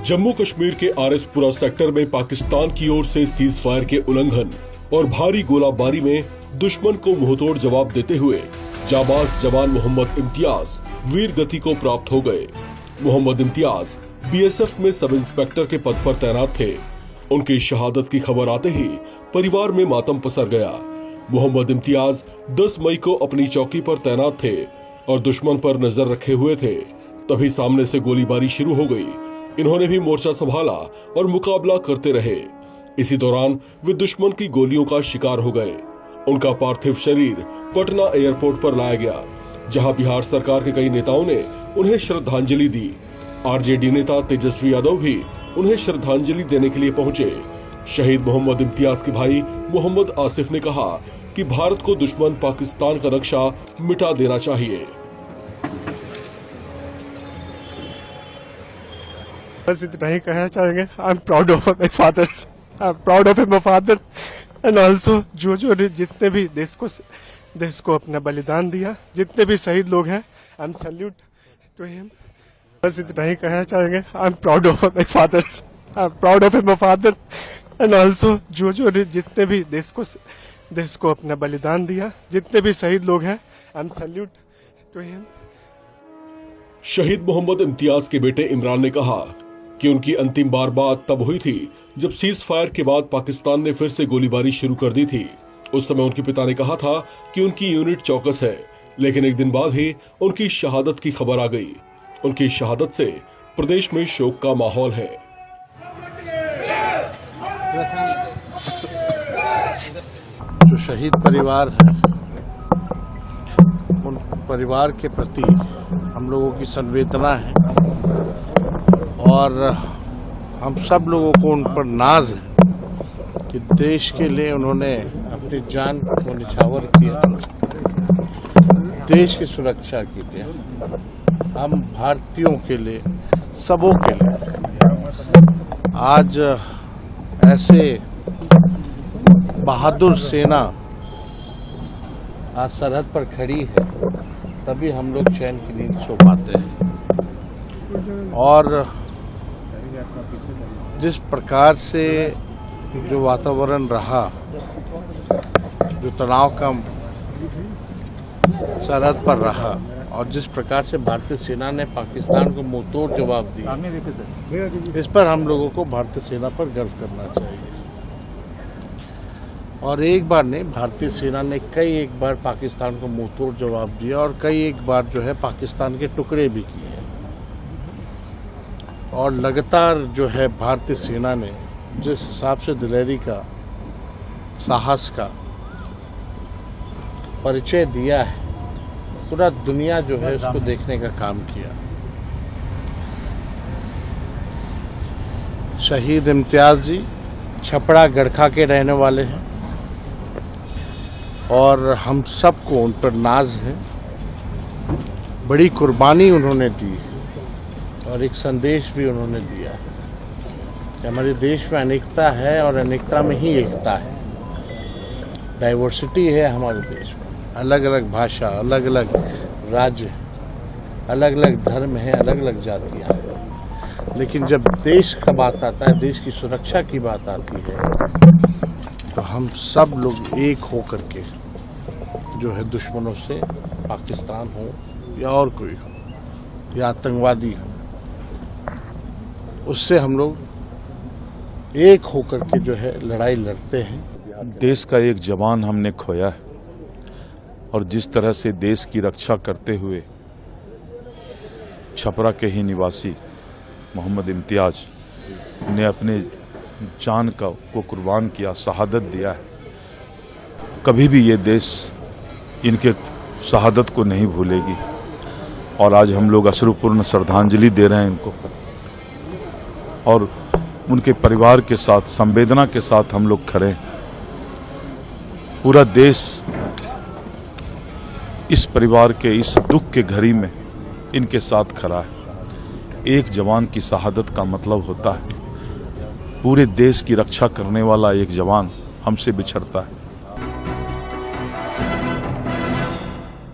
जम्मू कश्मीर के आरएसपुरा सेक्टर में पाकिस्तान की ओर से सीज फायर के उल्लंघन और भारी गोलाबारी में दुश्मन को मुंहतोड़ जवाब देते हुए जाबाज जवान मोहम्मद इम्तियाज वीर गति को प्राप्त हो गए। मोहम्मद इम्तियाज बीएसएफ में सब इंस्पेक्टर के पद पर तैनात थे। उनकी शहादत की खबर आते ही परिवार में मातम पसर गया। मोहम्मद इम्तियाज 10 मई को अपनी चौकी पर तैनात थे और दुश्मन पर नजर रखे हुए थे। तभी सामने से गोलीबारी शुरू हो गई। इन्होंने भी मोर्चा संभाला और मुकाबला करते रहे। इसी दौरान वे दुश्मन की गोलियों का शिकार हो गए। उनका पार्थिव शरीर पटना एयरपोर्ट पर लाया गया, जहां बिहार सरकार के कई नेताओं ने उन्हें श्रद्धांजलि दी। आरजेडी नेता तेजस्वी यादव भी उन्हें श्रद्धांजलि देने के लिए पहुंचे। शहीद मोहम्मद इम्तियाज के भाई मोहम्मद आसिफ ने कहा कि भारत को दुश्मन पाकिस्तान का नक्शा मिटा देना चाहिए। बस इतना ही कहना चाहेंगे। I am proud of my father, I am proud of my father and also जो जिसने भी देश को अपना बलिदान दिया, जितने भी शहीद लोग हैं, I am salute to him. बस इतना ही कहना चाहेंगे। I am proud of my father, I am proud of my father and also जो जिसने भी देश को अपना बलिदान दिया, जितने भी शहीद लोग हैं, I am salute to him. शहीद मोहम्मद इम्तियाज के बेटे इमरान ने कहा कि उनकी अंतिम बात तब हुई थी जब सीज फायर के बाद पाकिस्तान ने फिर से गोलीबारी शुरू कर दी थी। उस समय उनके पिता ने कहा था कि उनकी यूनिट चौकस है, लेकिन एक दिन बाद ही उनकी शहादत की खबर आ गई। उनकी शहादत से प्रदेश में शोक का माहौल है। जो शहीद परिवार है, उन परिवार के प्रति हम लोगों की संवेदना है और हम सब लोगों को उन पर नाज है कि देश के लिए उन्होंने अपनी जान को निछावर किया, देश की सुरक्षा के लिए, हम भारतीयों के लिए, सबों के लिए आज ऐसे बहादुर सेना आज सरहद पर खड़ी है, तभी हम लोग चैन की नींद सो पाते हैं। और जिस प्रकार से जो वातावरण रहा, जो तनाव का सरहद पर रहा और जिस प्रकार से भारतीय सेना ने पाकिस्तान को मुंहतोड़ जवाब दिया, इस पर हम लोगों को भारतीय सेना पर गर्व करना चाहिए। और एक बार नहीं, भारतीय सेना ने कई एक बार पाकिस्तान को मुंहतोड़ जवाब दिया और कई एक बार जो है पाकिस्तान के टुकड़े भी किए। और लगातार जो है भारतीय सेना ने जिस हिसाब से दिलेरी का, साहस का परिचय दिया है, पूरा दुनिया जो है उसको देखने का काम किया। शहीद इम्तियाज जी छपड़ा गड़खा के रहने वाले हैं और हम सबको उन पर नाज है। बड़ी कुर्बानी उन्होंने दी और एक संदेश भी उन्होंने दिया कि हमारे देश में अनेकता है और अनेकता में ही एकता है। डाइवर्सिटी है हमारे देश में, अलग अलग भाषा, अलग अलग राज्य, अलग अलग धर्म है, अलग अलग जातियां हैं, लेकिन जब देश का बात आता है, देश की सुरक्षा की बात आती है, तो हम सब लोग एक होकर के जो है दुश्मनों से, पाकिस्तान हो या और कोई हो या आतंकवादी हो, उससे हम लोग एक होकर के जो है लड़ाई लड़ते हैं। देश का एक जवान हमने खोया है और जिस तरह से देश की रक्षा करते हुए छपरा के ही निवासी मोहम्मद इम्तियाज ने अपने जान को कुर्बान किया, शहादत दिया है, कभी भी ये देश इनके शहादत को नहीं भूलेगी। और आज हम लोग अश्रुपूर्ण श्रद्धांजलि दे रहे हैं इनको और उनके परिवार के साथ, संवेदना के साथ हम लोग खड़े हैं। पूरा देश इस परिवार के इस दुख के घड़ी में इनके साथ खड़ा है। एक जवान की शहादत का मतलब होता है पूरे देश की रक्षा करने वाला एक जवान हमसे बिछड़ता है।